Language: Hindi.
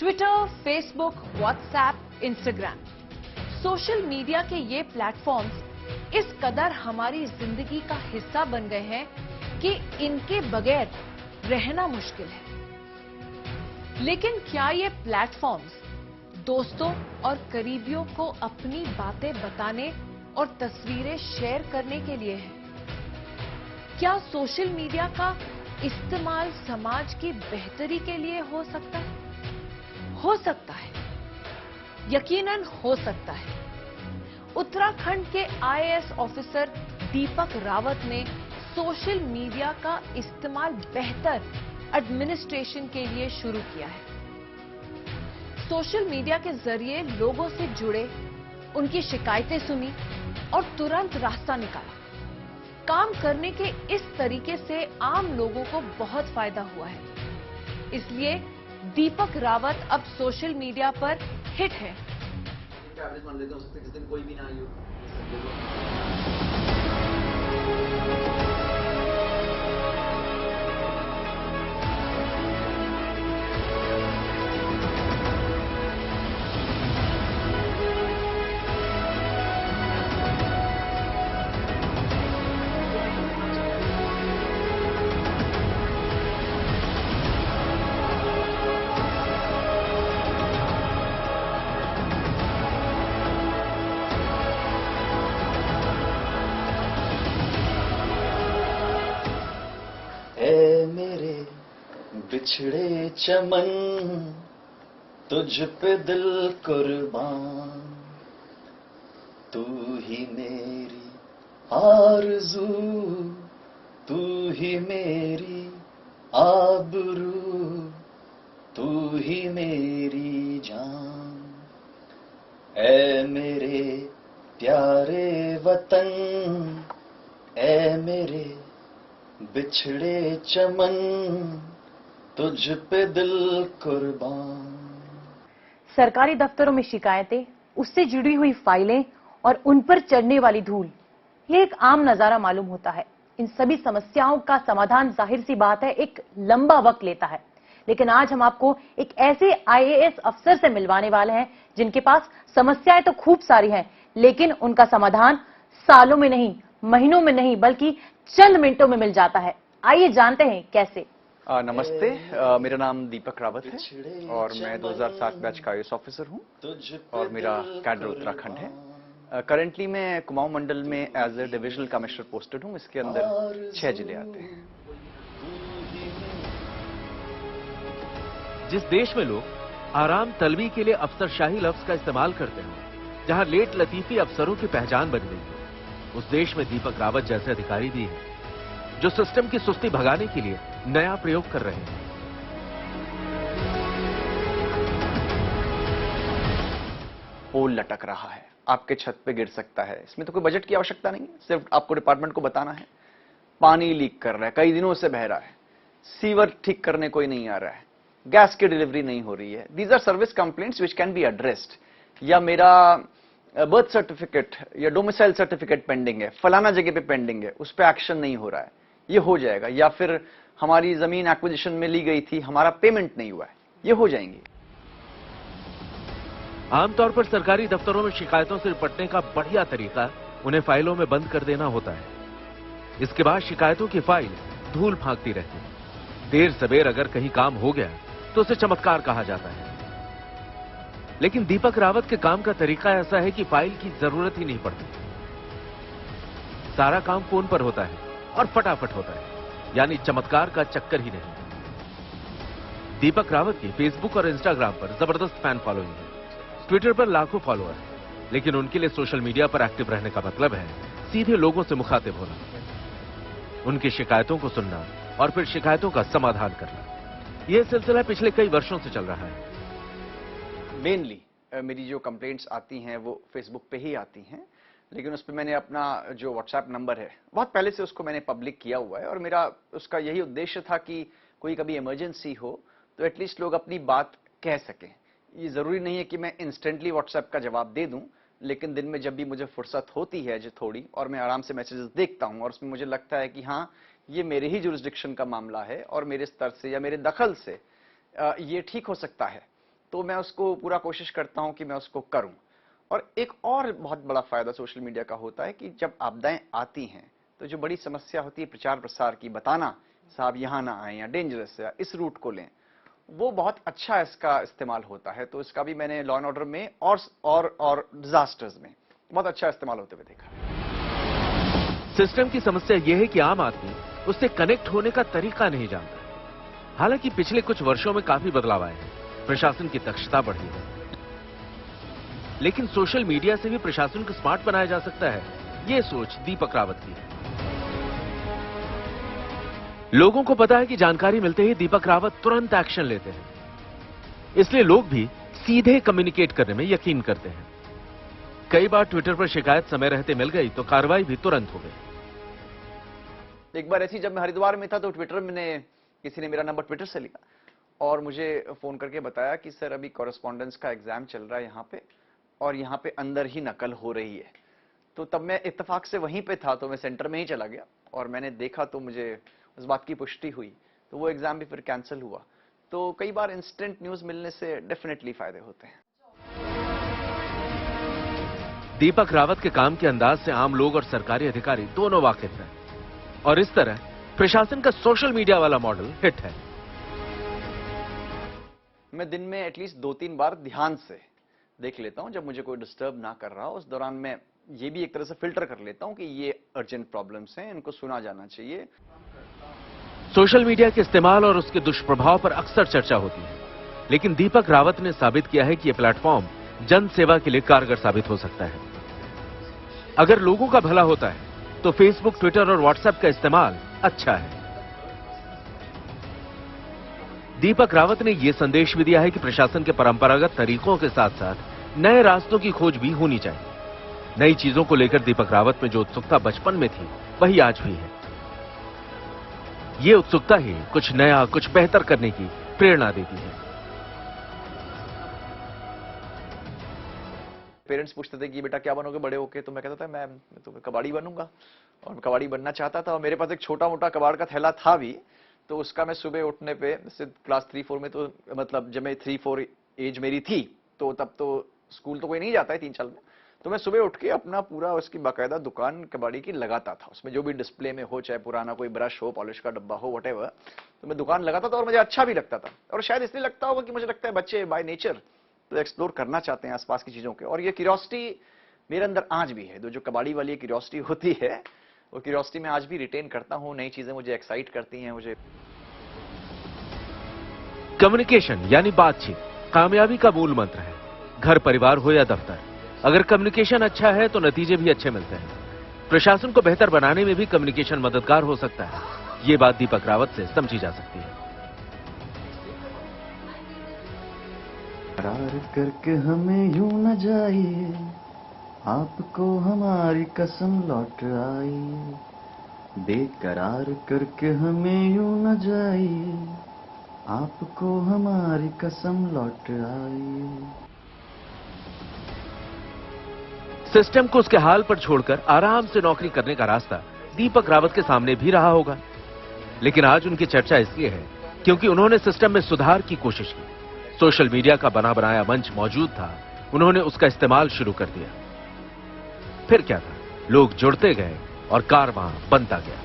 Twitter, Facebook, WhatsApp, Instagram, social media के ये प्लेटफॉर्म्स इस कदर हमारी जिंदगी का हिस्सा बन गए हैं कि इनके बगैर रहना मुश्किल है। लेकिन क्या ये प्लेटफॉर्म्स दोस्तों और करीबियों को अपनी बातें बताने और तस्वीरें शेयर करने के लिए है? क्या सोशल मीडिया का इस्तेमाल समाज की बेहतरी के लिए हो सकता है? हो सकता है, यकीनन हो सकता है। उत्तराखंड के आईएएस ऑफिसर दीपक रावत ने सोशल मीडिया का इस्तेमाल बेहतर एडमिनिस्ट्रेशन के लिए शुरू किया है। सोशल मीडिया के जरिए लोगों से जुड़े, उनकी शिकायतें सुनी और तुरंत रास्ता निकाला। काम करने के इस तरीके से आम लोगों को बहुत फायदा हुआ है। इसलिए दीपक रावत अब सोशल मीडिया पर हिट है। मान लेते हो सकते जिस दिन कोई भी ना आई हो। मेरे बिछड़े चमन तुझ पे दिल कुर्बान, तू ही मेरी आरज़ू, तू ही मेरी आबरू, तू ही मेरी जान। ऐ मेरे प्यारे वतन, ऐ मेरे बिछड़े चमन तुझ पे दिल कुर्बान। सरकारी दफ्तरों में शिकायतें, उससे जुड़ी हुई फाइलें और उन पर चढ़ने वाली धूल, ये एक आम नजारा मालूम होता है। इन सभी समस्याओं का समाधान जाहिर सी बात है एक लंबा वक्त लेता है। लेकिन आज हम आपको एक ऐसे आईएएस अफसर से मिलवाने वाले हैं जिनके पास समस्याएं तो खूब सारी हैं, लेकिन उनका समाधान सालों में नहीं, महीनों में नहीं, बल्कि चंद मिनटों में मिल जाता है। आइए जानते हैं कैसे। नमस्ते, मेरा नाम दीपक रावत है और मैं 2007 बैच का आईएएस ऑफिसर हूं और मेरा कैडर उत्तराखंड है। करंटली मैं कुमाऊं मंडल में as a divisional commissioner posted हूं। इसके अंदर 6 जिले आते हैं। जिस देश में लोग आराम तलबी के लिए अफसरशाही लफ्ज का इस्तेमाल करते हैं, जहां लेट लतीफी अफसरों की पहचान बन गई है, उस देश में दीपक रावत जैसे अधिकारी भी हैं जो सिस्टम की सुस्ती भगाने के लिए नया प्रयोग कर रहे हैं। पोल लटक रहा है, आपके छत पे गिर सकता है, इसमें तो कोई बजट की आवश्यकता नहीं है, सिर्फ आपको डिपार्टमेंट को बताना है। पानी लीक कर रहा है, कई दिनों से बह रहा है, सीवर ठीक करने कोई नहीं आ रहा है, गैस की डिलीवरी नहीं हो रही है। These are service complaints which can be addressed. या मेरा बर्थ सर्टिफिकेट या डोमिसाइल सर्टिफिकेट पेंडिंग है, फलाना जगह पे पेंडिंग है, उस पर एक्शन नहीं हो रहा है, ये हो जाएगा। या फिर हमारी जमीन एक्विजिशन में ली गई थी, हमारा पेमेंट नहीं हुआ है, ये हो जाएंगी। आमतौर पर सरकारी दफ्तरों में शिकायतों से निपटने का बढ़िया तरीका उन्हें फाइलों में बंद कर देना होता है। इसके बाद शिकायतों की फाइल धूल फांकती रहती है। देर सबेर अगर कहीं काम हो गया तो उसे चमत्कार कहा जाता है। लेकिन दीपक रावत के काम का तरीका ऐसा है कि फाइल की जरूरत ही नहीं पड़ती। सारा काम फोन पर होता है और फटाफट होता है, यानी चमत्कार का चक्कर ही नहीं। दीपक रावत की फेसबुक और इंस्टाग्राम पर जबरदस्त फैन फॉलोइंग है, ट्विटर पर लाखों फॉलोअर हैं, लेकिन उनके लिए सोशल मीडिया पर एक्टिव रहने का मतलब है सीधे लोगों से मुखातिब होना, उनकी शिकायतों को सुनना और फिर शिकायतों का समाधान करना। यह सिलसिला पिछले कई वर्षों से चल रहा है। मेनली मेरी जो कंप्लेंट्स आती हैं वो फेसबुक पे ही आती हैं, लेकिन उस पर मैंने अपना जो व्हाट्सएप नंबर है बहुत पहले से उसको मैंने पब्लिक किया हुआ है और मेरा उसका यही उद्देश्य था कि कोई कभी इमरजेंसी हो तो एटलीस्ट लोग अपनी बात कह सकें। ये जरूरी नहीं है कि मैं इंस्टेंटली व्हाट्सएप का जवाब दे दूं, लेकिन दिन में जब भी मुझे फुर्सत होती है जो थोड़ी, और मैं आराम से मैसेजेस देखता हूं और उसमें मुझे लगता है कि हाँ ये मेरे ही जुरिस्डिक्शन का मामला है और मेरे स्तर से या मेरे दखल से ये ठीक हो सकता है, तो मैं उसको पूरा कोशिश करता हूं कि मैं उसको करूं। और एक और बहुत बड़ा फायदा सोशल मीडिया का होता है कि जब आपदाएं आती हैं तो जो बड़ी समस्या होती है प्रचार प्रसार की, बताना साहब यहां ना आए या डेंजरस है, इस रूट को लें, वो बहुत अच्छा इसका इस्तेमाल होता है। तो इसका भी मैंने लॉ एंड ऑर्डर में और डिजास्टर्स में बहुत अच्छा इस्तेमाल होते हुए देखा है। सिस्टम की समस्या यह है कि आम आदमी उससे कनेक्ट होने का तरीका नहीं जानता। हालांकि पिछले कुछ वर्षों में काफी बदलाव आए हैं, प्रशासन की दक्षता बढ़ी है, लेकिन सोशल मीडिया से भी प्रशासन को स्मार्ट बनाया जा सकता है, यह सोच दीपक रावत की है। लोगों को पता है कि जानकारी मिलते ही दीपक रावत तुरंत एक्शन लेते हैं, इसलिए लोग भी सीधे कम्युनिकेट करने में यकीन करते हैं। कई बार ट्विटर पर शिकायत समय रहते मिल गई तो कार्रवाई भी तुरंत हो गई। एक बार ऐसी जब मैं हरिद्वार में था तो ट्विटर में किसी ने मेरा नंबर ट्विटर से लिया और मुझे फोन करके बताया कि सर अभी कॉरेस्पॉन्डेंस का एग्जाम चल रहा है यहाँ पे, और यहाँ पे अंदर ही नकल हो रही है। तो तब मैं इत्तेफाक से वहीं पे था, तो मैं सेंटर में ही चला गया और मैंने देखा तो मुझे उस बात की पुष्टि हुई, तो वो एग्जाम भी फिर कैंसिल हुआ। तो कई बार इंस्टेंट न्यूज मिलने से डेफिनेटली फायदे होते हैं। दीपक रावत के काम के अंदाज से आम लोग और सरकारी अधिकारी दोनों वाकिफ हैं, और इस तरह प्रशासन का सोशल मीडिया वाला मॉडल हिट है। मैं दिन में एटलीस्ट 2-3 बार ध्यान से देख लेता हूं, जब मुझे कोई डिस्टर्ब ना कर रहा हो। उस दौरान मैं ये भी एक तरह से फिल्टर कर लेता हूं कि ये अर्जेंट प्रॉब्लम्स हैं, इनको सुना जाना चाहिए। सोशल मीडिया के इस्तेमाल और उसके दुष्प्रभाव पर अक्सर चर्चा होती है, लेकिन दीपक रावत ने साबित किया है कि यह प्लेटफॉर्म जन सेवा के लिए कारगर साबित हो सकता है। अगर लोगों का भला होता है तो फेसबुक, ट्विटर और व्हाट्सएप का इस्तेमाल अच्छा है। दीपक रावत ने यह संदेश भी दिया है कि प्रशासन के परंपरागत तरीकों के साथ साथ नए रास्तों की खोज भी होनी चाहिए। नई चीजों को लेकर दीपक रावत में जो उत्सुकता बचपन में थी वही आज भी है। ये उत्सुकता ही कुछ नया, कुछ बेहतर करने की प्रेरणा देती है। पेरेंट्स पूछते थे कि बेटा क्या बनोगे बड़े होके, तो मैं कहता था मैं तो कबाड़ी बनूंगा, और मैं कबाड़ी बनना चाहता था। और मेरे पास एक छोटा मोटा कबाड़ का थैला था भी, तो उसका मैं सुबह उठने पे, जैसे क्लास 3-4 में, तो मतलब जब मैं 3-4 एज मेरी थी, तो तब तो स्कूल तो कोई नहीं जाता है 3 साल में, तो मैं सुबह उठ के अपना पूरा उसकी बाकायदा दुकान कबाड़ी की लगाता था। उसमें जो भी डिस्प्ले में हो, चाहे पुराना कोई ब्रश हो, पॉलिश का डब्बा हो, व्हाटएवर, तो मैं दुकान लगाता था और मुझे अच्छा भी लगता था। और शायद इसलिए लगता होगा कि मुझे लगता है बच्चे बाय नेचर तो एक्सप्लोर करना चाहते हैं आसपास की चीजों के, और ये क्यूरियोसिटी मेरे अंदर आज भी है। जो कबाड़ी वाली क्यूरियोसिटी होती है, वो क्यूरियोसिटी मैं आज भी रिटेन करता हूं। नई चीजें मुझे एक्साइट करती हैं। मुझे कम्युनिकेशन यानी बातचीत कामयाबी का मूल मंत्र है, घर परिवार हो या दफ्तर। अगर कम्युनिकेशन अच्छा है तो नतीजे भी अच्छे मिलते हैं। प्रशासन को बेहतर बनाने में भी कम्युनिकेशन मददगार हो सकता है, ये बात दीपक रावत से समझी जा सकती है। करार करके हमें यूं न जाइए, आपको हमारी कसम लौट आई। बेकरार करके हमें यूं न जाइए, आपको हमारी कसम लौट आई। सिस्टम को उसके हाल पर छोड़कर आराम से नौकरी करने का रास्ता दीपक रावत के सामने भी रहा होगा, लेकिन आज उनकी चर्चा इसलिए है क्योंकि उन्होंने सिस्टम में सुधार की कोशिश की। सोशल मीडिया का बना बनाया मंच मौजूद था, उन्होंने उसका इस्तेमाल शुरू कर दिया। फिर क्या था, लोग जुड़ते गए और कारवां बनता गया।